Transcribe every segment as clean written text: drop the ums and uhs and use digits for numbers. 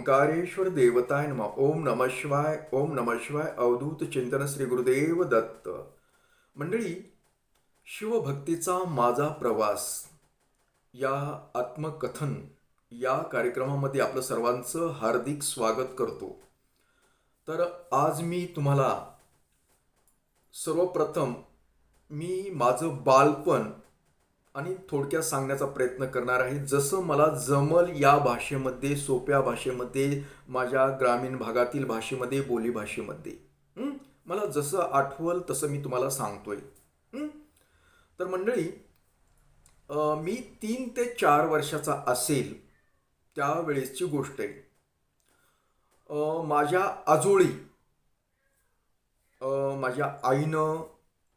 ओंकारेश्वर देवताय नमः. ओम नमः शिवाय. ओम नमः शिवाय. अवधूत चिंतन श्री गुरुदेव दत्त. मंडळी, शिवभक्तीचा माझा प्रवास या आत्मकथन या कार्यक्रमामध्ये आपलं सर्वांचं हार्दिक स्वागत करतो. तर आज मी तुम्हाला सर्वप्रथम माझं बालपण आणि थोडक्यात सांगण्याचा प्रयत्न करणार आहे, जसं मला जमल या भाषेमध्ये, सोप्या भाषेमध्ये, माझ्या ग्रामीण भागातील भाषेमध्ये, बोलीभाषेमध्ये. मला जसं आठवल तसं मी तुम्हाला सांगतोय. तर मंडळी, मी 3 ते 4 वर्षाचा असेल त्यावेळेसची गोष्ट आहे. माझ्या आजोळी माझ्या आईनं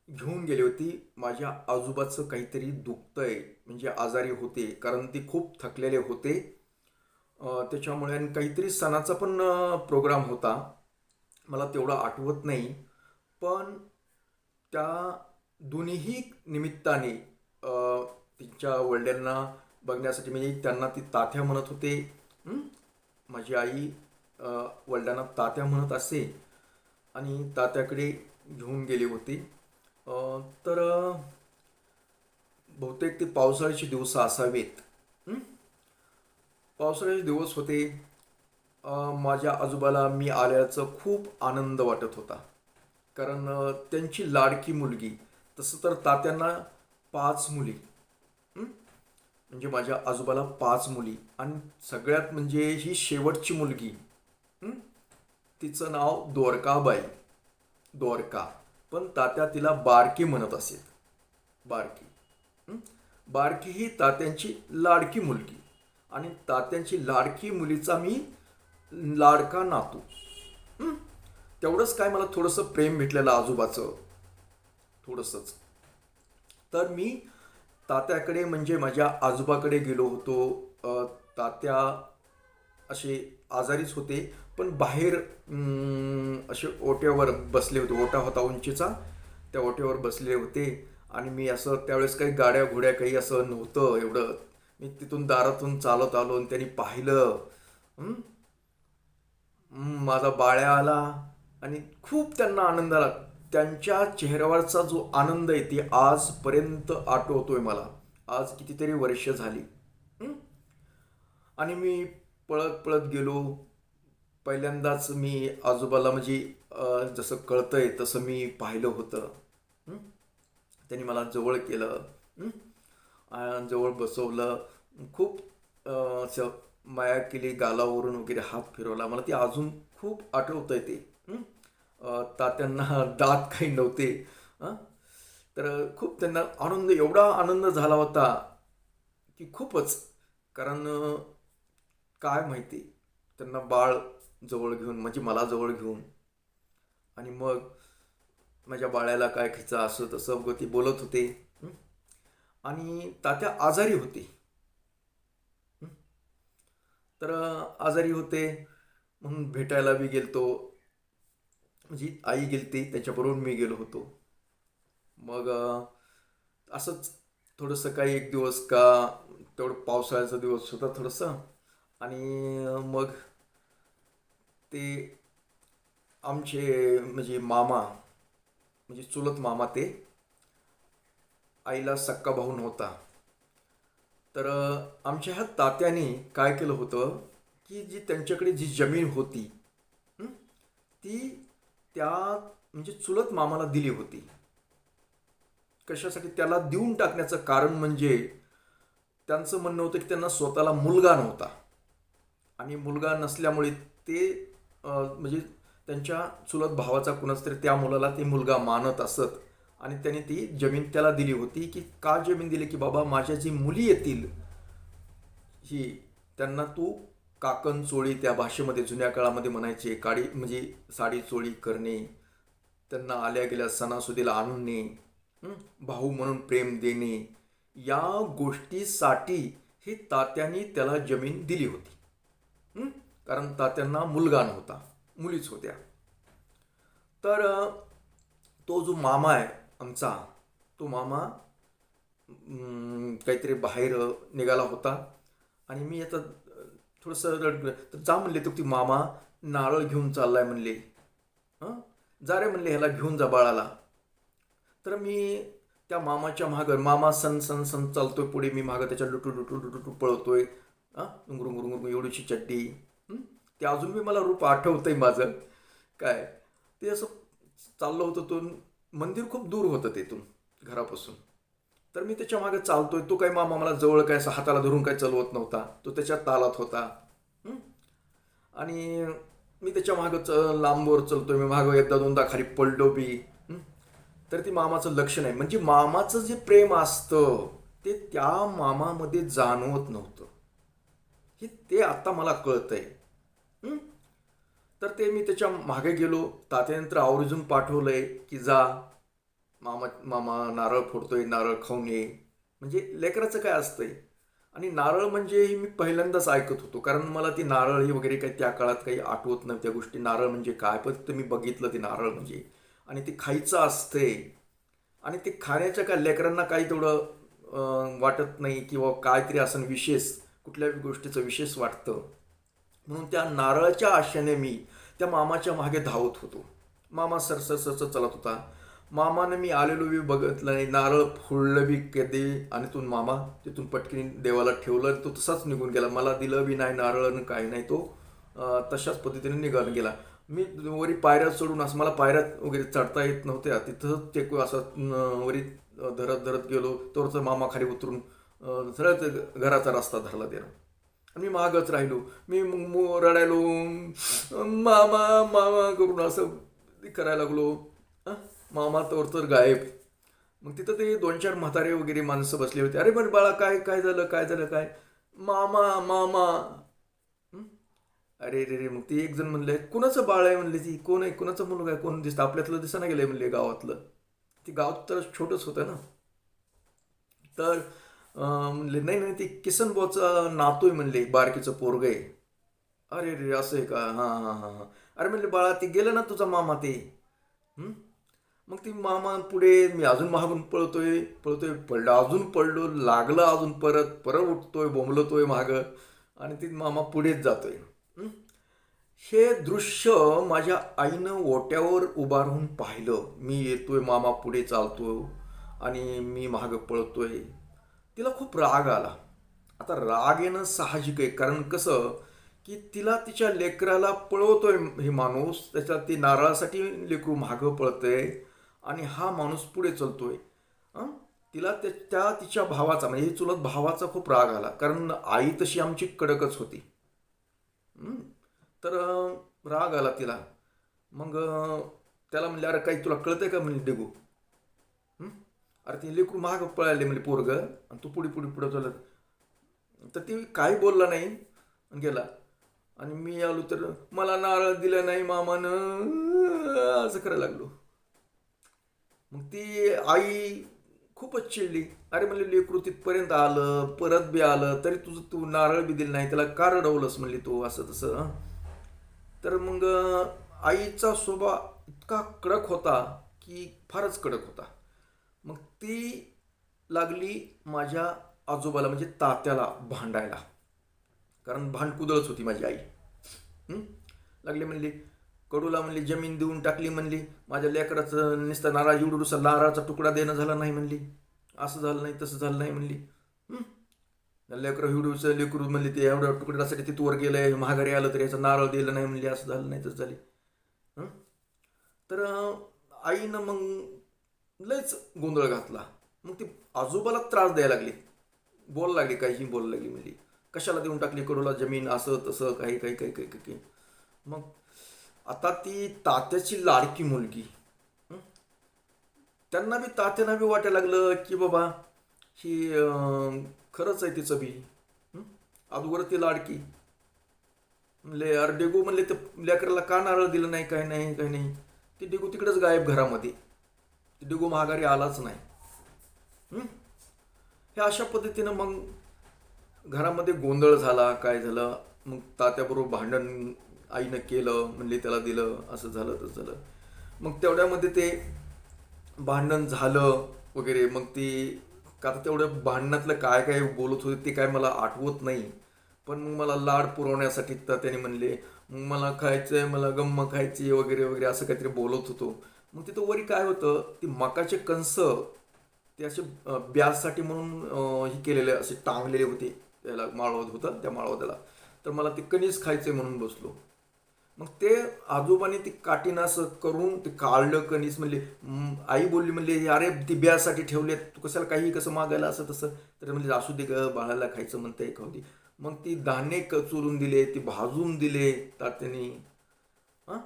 घेऊन गेली होती. माझ्या आजोबाचं काहीतरी दुखतंय, म्हणजे आजारी होते, कारण ते खूप थकलेले होते. त्याच्यामुळे आणि काहीतरी सणाचा पण प्रोग्राम होता, मला तेवढं आठवत नाही. पण त्या दोन्हीही निमित्ताने तिच्या वडिलांना बघण्यासाठी, म्हणजे त्यांना ती तात्या म्हणत होते. माझी आई वडिलांना तात्या म्हणत असे आणि तात्याकडे घेऊन गेली होती. तर बहुतेक ते पावसाळ्याचे दिवस असावेत. पावसाळ्याचे दिवस होते. माझ्या आजोबाला मी आल्याचं खूप आनंद वाटत होता, कारण त्यांची लाडकी मुलगी. तसं तर तात्यांना 5 मुली, म्हणजे माझ्या आजोबाला 5 मुली, आणि सगळ्यात म्हणजे ही शेवटची मुलगी, तिचं नाव द्वारकाबाई. द्वारका, पण तात्या तिला बारकी म्हणत असेल. बारकी. बारकी ही तात्यांची लाडकी मुलगी, आणि तात्यांची लाडकी मुलीचा मी लाडका नातू. तेवढंच काय, मला थोडंसं प्रेम भेटलेलं आजोबाचं, थोडंसंच. तर मी तात्याकडे, म्हणजे माझ्या आजोबाकडे गेलो होतो. तात्या असे आजारीच होते, पण बाहेर असे ओट्यावर बसले होते. ओटा होता उंचीचा, त्या ओट्यावर बसले होते. आणि मी असं, त्यावेळेस काही गाड्या घोड्या काही असं नव्हतं एवढं. मी तिथून दारातून चालत आलो आणि त्यांनी पाहिलं. माझा बाळ्या आला आणि खूप त्यांना आनंद आला. त्यांच्या चेहऱ्यावरचा जो आनंद आहे ती आजपर्यंत आठवतोय मला. आज कितीतरी वर्ष झाली. आणि मी पळत पळत गेलो. पहिल्यांदाच मी आजोबाला, म्हणजे जसं कळतंय तसं मी पाहिलं होतं. त्यांनी मला जवळ केलं, जवळ बसवलं, खूप असं माया केली, गालावरून वगैरे हात फिरवला. मला ते अजून खूप आठवतंय ते. तात्यांना दात काही नव्हते, तर खूप त्यांना आनंद, एवढा आनंद झाला होता की खूपच. कारण काय माहिती, त्यांना बाळ जवळ घेऊन, म्हणजे मला जवळ घेऊन, आणि मग माझ्या बाळाला काय खायचं असं तसं ते बोलत होते. आणि तात्या आजारी होते. तर आजारी होते म्हणून भेटायला बी गेलतो. म्हणजे आई गेलती, त्याच्याबरोबर मी गेलो होतो. मग असंच थोडंसं काही एक दिवस का, तेवढं पावसाळ्याचा दिवस होता थोडंसं. आणि मग ते आमचे, म्हणजे मामा, म्हणजे चुलत मामा, ते आईला सक्का भाऊ नव्हता. तर आमच्या ह्या तात्याने काय केलं होतं की जी त्यांच्याकडे जी जमीन होती, ती त्या, म्हणजे चुलत मामाला दिली होती. कशासाठी त्याला देऊन टाकण्याचं कारण म्हणजे त्यांचं म्हणणं होतं की त्यांना स्वतःला मुलगा नव्हता, आणि मुलगा नसल्यामुळे ते म्हणजे त्यांच्या चुलत भावाचा कुणाच तरी त्या मुलाला ते मुलगा मानत असत. आणि त्यांनी ती जमीन त्याला दिली होती. की का जमीन दिली, की बाबा माझ्या जी मुली येतील ही, त्यांना तू काकण चोळी, त्या भाषेमध्ये जुन्या काळामध्ये म्हणायचे, काडी म्हणजे साडी चोळी करणे, त्यांना आल्या गेल्या सणासुदीला आणणे, भाऊ म्हणून प्रेम देणे, या गोष्टीसाठी ही तात्यांनी त्याला जमीन दिली होती. कारण तात्यांना मुलगा नव्हता, मुलीच होत्या. तर तो जो मामा आहे आमचा, तो मामा काहीतरी बाहेर निघाला होता. आणि मी आता थोडंसं तर जा म्हणले, तर ती मामा नारळ घेऊन चाललाय म्हणले. हं, जा रे म्हणले, ह्याला घेऊन जा बाळाला. तर मी त्या मामाच्या मागं, मामा सन सन सन चालतोय पुढे, मी मागं त्याच्या लुटू लुटू लुटू लुटू पळतोय. हां, घुंगरू घुंगरू घुंगरू एवढीशी चड्डी. हं? ते अजून मी, मला रूप आठवतंय माझं. काय ते असं चाललं होतं. तो मंदिर खूप दूर होतं तिथून, घरापासून. तर मी त्याच्या मागे चालतोय. तो काही मामा मला जवळ काय असं हाताला धरून काय चालवत नव्हता. तो त्याच्या तालात होता. हं? आणि मी त्याच्या मागं लांबवर चलतोय. मी मागं एकदा दोनदा खाली पडलो बी. हं? तर ती मामाचं लक्ष नाही. म्हणजे मामाचं जे प्रेम असतं ते त्या मामामध्ये जाणवत नव्हतं. हे ते आता मला कळतंय. हं? तर ते मी त्याच्या मागे गेलो. तात्यानंतर आवर्जून पाठवलंय की जा, मामा मामा नारळ फोडतोय, नारळ खाऊन ये. म्हणजे लेकराचं काय असतंय. आणि नारळ म्हणजे मी पहिल्यांदाच ऐकत होतो, कारण मला ती नारळ वगैरे काही त्या काळात काही आठवत नाही त्या गोष्टी. नारळ म्हणजे काय, फक्त मी बघितलं ते नारळ म्हणजे. आणि ते खायचं असते. आणि ते खाण्याच्या काय लेकरांना काही तेवढं वाटत नाही, किंवा काहीतरी असं विशेष, कुठल्याही गोष्टीचं विशेष वाटतं. म्हणून त्या नारळाच्या आशेने मी त्या मामाच्या मागे धावत होतो. मामा सरसर सरसर चालत होता. मामाने मी आलेलो बी बघितलं नाही, नारळ फोडलं बी कधी. आणि तिथून मामा तिथून पटकीने देवाला ठेवलं. तो तसाच निघून गेला. मला दिलं बी नाही नारळ आणि काही नाही. तो तशाच पद्धतीने निघून गेला. मी वरी पायऱ्या चढून, असं मला पायऱ्या वगैरे चढता येत नव्हत्या, तिथं ते असं वरी धरत धरत गेलो. तोवरचं मामा खाली उतरून सरळ ते घराचा रस्ता धरला त्यानं. आणि मी मागच राहिलो. मी मग रडायलो, मामा मामा करून असं करायला लागलो. अं? मामा तर गायब. मग तिथं ते 2-4 म्हातारे वगैरे माणसं बसले होते. अरे पण बाळा, काय काय झालं, काय झालं, काय, मामा मामा. हं? अरे रे रे. मग ती एक जण म्हणले, कुणाचं बाळ आहे म्हणले, ती कोण आहे, कुणाचा मुलगा आहे, कोण दिसतं आपल्यातलं, दिसना गेलंय म्हणले गावातलं. ती गाव तर छोटंच होतं ना. तर म्हणले नाही नाही, ती किसन नातू म्हणले, बारकीचं पोरग आहे. अरे रे, असं आहे का, हां हां हां हां. अरे म्हणले बाळा, ते गेलं ना तुझा मामा ते. हं? मग ती मामा पुढे, मी अजून मागून पळतोय पळतोय, पडलो, अजून पडलो, लागलं अजून, परत परत उठतोय, बोंबलतोय मागं. आणि ती मामा पुढेच जातोय. हं? हे दृश्य माझ्या आईनं ओट्यावर उभा राहून पाहिलं. मी येतोय, मामा पुढे चालतो आणि मी मागं पळतोय. तिला खूप राग आला. आता राग येणं साहजिक आहे, कारण कसं की तिला तिच्या लेकराला पळवतोय हे माणूस, त्याच्या ती नारळासाठी लेकरू मागं पळतंय आणि हा माणूस पुढे चलतोय. हं? तिला त्या तिच्या भावाचा, म्हणजे चुलत भावाचा खूप राग आला, कारण आई तशी आमची कडकच होती. हं? तर राग आला तिला. मग त्याला म्हणले, अरे काही तुला कळतंय का म्हणजे डेगू. हं? अरे ते लेकरू महाग पळाले म्हणजे पोरग, आणि तू पुढे पुढे पुढे चालत. तर ती काही बोलला नाही आणि गेला. आणि मी आलो तर मला नारळ दिला नाही मामानं, असं करायला लागलो. मग ती आई खूपच चिडली. अरे म्हणले, लेकरू तिथपर्यंत आलं, परत बी आलं, तरी तुझं तू नारळ बी दिलं नाही, त्याला का रडवलंस म्हणली तू, असं तसं. तर मग आईचा स्वभाव इतका कडक होता की फारच कडक होता. मग ती लागली माझ्या आजोबाला, म्हणजे तात्याला भांडायला, कारण भांडकुदळच होती माझी आई. हं? लागली म्हणली, कडूला म्हणली जमीन देऊन टाकली म्हणली, माझ्या लेकराचं नुसतं नारळ एवढूसा नारळाचा तुकडा देणं झाला नाही म्हणली, असं झालं नाही तसं झालं नाही म्हणली. हं? लेकरं हिवडूचं लेकरू म्हणले, ते एवढ्या तुकड्यासाठी तिथं वर गेलंय, महागारी आलं तर याचं नारळ दिलं नाही म्हणले, असं झालं नाही तसं झाली. हं? तर आईनं मग लयच गोंधळ घातला. मग ती आजोबाला त्रास द्यायला लागली, बोलायला लागली, काहीही बोलायला लागली. म्हणजे कशाला देऊन टाकली कडूला जमीन, असं तसं काही काही काही काही काही. मग आता ती तात्याची लाडकी मुलगी. हं? त्यांना बी, तात्यांना बी वाटायला लागलं की बाबा ही खरंच आहे तिचं बी. हं? अगोदर ती लाडकी म्हणले, अरे डेगू म्हणले, ते लेकराला का नारळ दिलं नाही, काही नाही काही नाही. ती डेगू तिकडेच गायब घरामध्ये. ती डेगू महागारी आलाच नाही. हं? हे अशा पद्धतीनं मग घरामध्ये गोंधळ झाला, काय झालं. मग तात्याबरोबर भांडण आईनं केलं, म्हणले त्याला दिलं, असं झालं तसं झालं. मग तेवढ्यामध्ये ते भांडण झालं वगैरे. मग ती, का तेवढं भांडणातलं काय काय बोलत होते ते काय मला आठवत नाही, पण मग मला लाड पुरवण्यासाठी तर त्याने म्हणले, मग मला खायचं आहे, मला गम्म खायची आहे वगैरे वगैरे असं काहीतरी बोलत होतो. मग तिथं वरी काय होतं, ती मकाचे कणस ते असे ब्याजसाठी म्हणून हे केलेले असे टांगलेले होते. त्याला माळवत होतं, त्या माळवद्याला. तर मला ते कणीस खायचे म्हणून बसलो. मग ते आजोबाने ती काठीनं असं करून ते काढलं कणीस. म्हणले आई बोलली, म्हणले अरे ती ब्यासाठी ठेवले, तू कशाला काही कसं मागायला असं तसं. तर म्हणले असू दे ग, बाळाला खायचं म्हणते खाऊ दे. मग ती धान्य कचुरून दिले, ती भाजून दिले तात्याने. हां,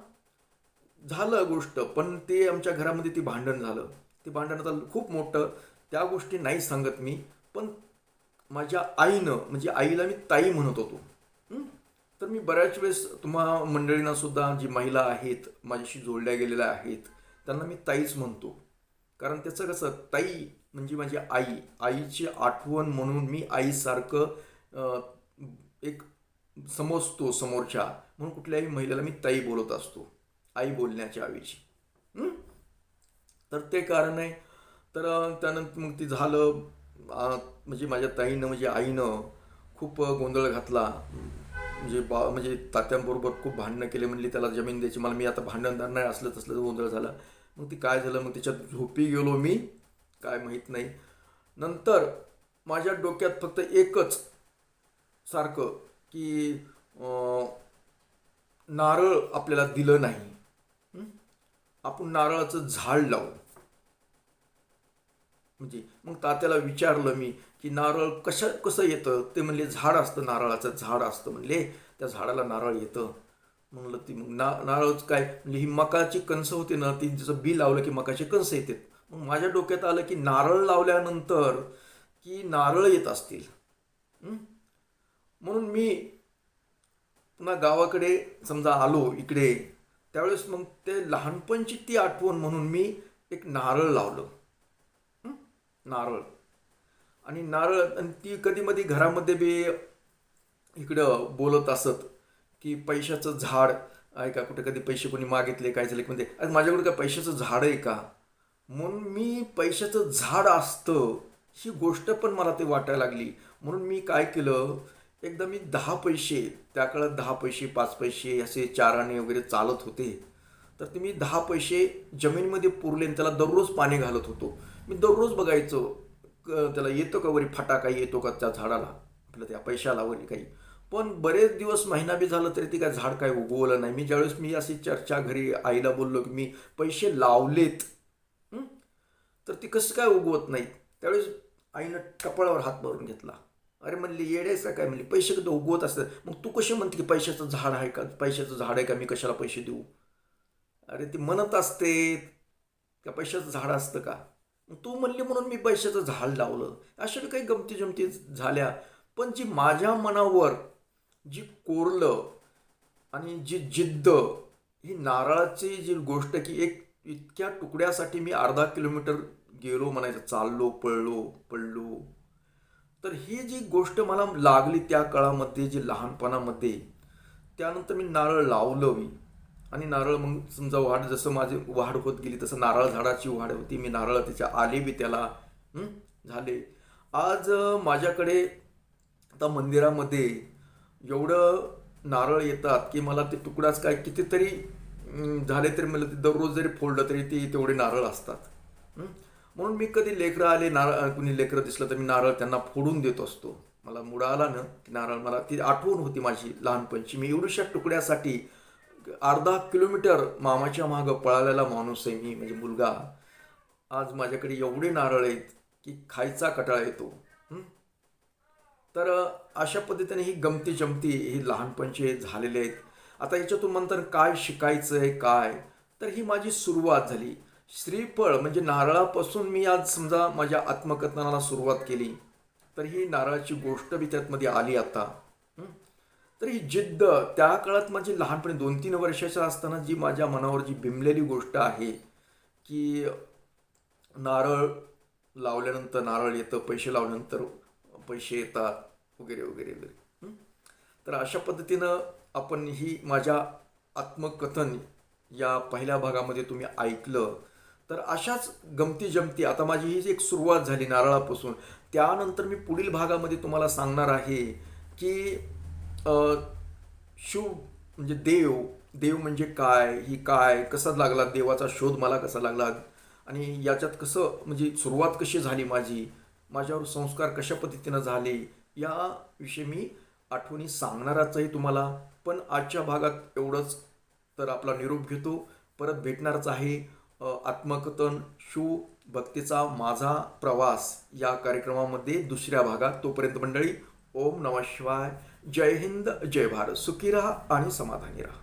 झालं गोष्ट. पण ते आमच्या घरामध्ये ती भांडण झालं. ते भांडण आता खूप मोठं, त्या गोष्टी नाही सांगत मी. पण माझ्या आईनं, म्हणजे आईला मी ताई म्हणत होतो. हं? तर मी बऱ्याच वेळेस तुम्हा मंडळींना सुद्धा, जी महिला आहेत माझ्याशी जोडल्या गेलेल्या आहेत, त्यांना मी ताईच म्हणतो. कारण त्याचं कसं, ताई म्हणजे माझी आई, आईची आठवण म्हणून मी आईसारखं अं, एक समजतो समोरच्या, म्हणून कुठल्याही महिलेला मी ताई बोलत असतो आई बोलण्याच्या ऐवजी. हं? तर ते कारण आहे. तर त्यानंतर मग ते झालं. म्हणजे माझ्या ताईनं, म्हणजे आईनं खूप गोंधळ घातला. म्हणजे म्हणजे तात्यांबरोबर खूप भांडणं केले. म्हणली त्याला जमीन द्यायची, मला मी आता भांडणदार नाही, असलं तसलं गोंधळ झाला. मग ती काय झालं, मग त्याच्यात झोपी गेलो मी, काय माहीत नाही. नंतर माझ्या डोक्यात फक्त एकच सारखं की नारळ आपल्याला दिलं नाही, हं? आपण नारळाचं झाड लावू. म्हणजे मग तात्याला विचारलं मी की नारळ कसं येतं. ते म्हणले झाड असतं, नारळाचं झाड असतं म्हणले, त्या झाडाला नारळ येतं. म्हणलं ती मग नारळच काय, म्हणजे ही मकाची कणसं होती ना, ती जसं बी लावलं की मकाचे कणस येतात. मग माझ्या डोक्यात आलं की नारळ लावल्यानंतर की नारळ येत असतील. हं? म्हणून मी पुन्हा गावाकडे समजा आलो इकडे, त्यावेळेस मग ते लहानपणची ती आठवण म्हणून मी एक नारळ लावलं. हं? नारळ. आणि नारळ, आणि ती कधी मधी घरामध्ये बी इकडं बोलत असत की पैशाचं झाड आहे का, कुठे कधी पैसे कोणी मागितले काय झाले की म्हणजे आज माझ्याकडे काय पैशाचं झाड आहे का, म्हणून मी पैशाचं झाड असतं ही गोष्ट पण मला ते वाटायला लागली. म्हणून मी काय केलं, एकदा मी 10 पैसे, त्या काळात 10 पैसे 5 पैसे असे 4 आणे वगैरे चालत होते. तर ते मी 10 पैसे जमिनीमध्ये पुरले आणि त्याला दररोज पाणी घालत होतो. मी दररोज बघायचो त्याला येतो का वरी फाटा, काही येतो का त्या झाडाला, आपलं त्या पैशाला वरी काही. पण बरेच दिवस, महिना बी झालं तरी ते काय झाड काय उगवलं नाही. मी ज्यावेळेस मी अशी चर्चा घरी आईला बोललो की मी पैसे लावलेत, हं? तर ती कसं काय उगवत नाही, त्यावेळेस आईनं कपाळावर हात मारून घेतला. अरे म्हणली येडेसा काय, म्हणली पैसे कधी उगवत असतात, मग तू कशी म्हणते की पैशाचं झाड आहे का, पैशाचं झाड आहे का, मी कशाला पैसे देऊ. अरे ती म्हणत असते का पैशाचं झाड असतं का, मग तू म्हणली म्हणून मी पैशाचं झाड लावलं. अशा बी काही गमती जमती झाल्या. पण जी माझ्या मनावर जी कोरलं, आणि जी जिद्द, ही नारळाची जी गोष्ट की एक इतक्या तुकड्यासाठी मी अर्धा किलोमीटर गेलो म्हणायचं, चाललो, पळलो पडलो. तर ही जी गोष्ट मला लागली त्या काळामध्ये, जी लहानपणामध्ये, त्यानंतर मी नारळ लावलं मी. आणि नारळ मग समजा वाढ, जसं माझी वाढ होत गेली तसं नारळ झाडाची वाढ होती. मी नारळ त्याच्या आले बी त्याला, हं, झाले. आज माझ्याकडे आता मंदिरामध्ये एवढं नारळ येतात की मला ते तुकडाच काय कितीतरी झाले तरी मला ते दररोज जरी फोडलं तरी ते तेवढे नारळ असतात. हं? म्हणून मी कधी लेकरं आले, नारळ कुणी लेकरं दिसलं तर मी नारळ त्यांना फोडून देत असतो. मला मुडा आला ना की नारळ, मला ती आठवण होती माझी लहानपणची. मी एवढ्याशा तुकड्यासाठी अर्धा किलोमीटर मामाच्या मागं पळालेला माणूस आहे मी, म्हणजे मुलगा. आज माझ्याकडे एवढे नारळ आहेत की खायचा कटाळा येतो. हं? तर अशा पद्धतीने ही गमती जमती ही लहानपणचे झालेले आहेत. आता याच्यातून नंतर काय शिकायचं आहे काय, तर ही माझी सुरुवात झाली. श्रीफळ म्हणजे नारळापासून मी आज समजा माझ्या आत्मकथनाला सुरुवात केली, तर ही नारळाची गोष्ट बी त्यातमध्ये आली आता. हं? तर ही जिद्द त्या काळात माझी लहानपणी 2-3 वर्षाचा असताना जी माझ्या मनावर जी बिंबलेली गोष्ट आहे की नारळ लावल्यानंतर नारळ येतं, पैसे लावल्यानंतर पैसे येतात वगैरे वगैरे वगैरे. हं? तर अशा पद्धतीनं आपण ही माझ्या आत्मकथन या पहिल्या भागामध्ये तुम्ही ऐकलं. तर अशाच गमती जमती, आता माझी ही एक सुरुवात झाली नारळापासून. त्यानंतर मी पुढील भागामध्ये तुम्हाला सांगणार आहे की शिव म्हणजे देव, देव म्हणजे काय, ही काय, कसा लागला देवाचा शोध, मला कसा लागला, आणि याच्यात कसं म्हणजे सुरुवात कशी झाली माझी, माझ्यावर संस्कार कशा पद्धतीनं झाले, याविषयी मी आठवणी सांगणारच आहे तुम्हाला. पण आजच्या भागात एवढंच. तर आपला निरोप घेतो. परत भेटणारच आहे आत्मकथन शिव भक्तीचा माझा प्रवास या कार्यक्रमामध्ये दुसऱ्या भागात. तोपर्यंत मंडळी, ओम नमः शिवाय. जय हिंद, जय भारत. सुखी राहा आणि समाधानी राहा.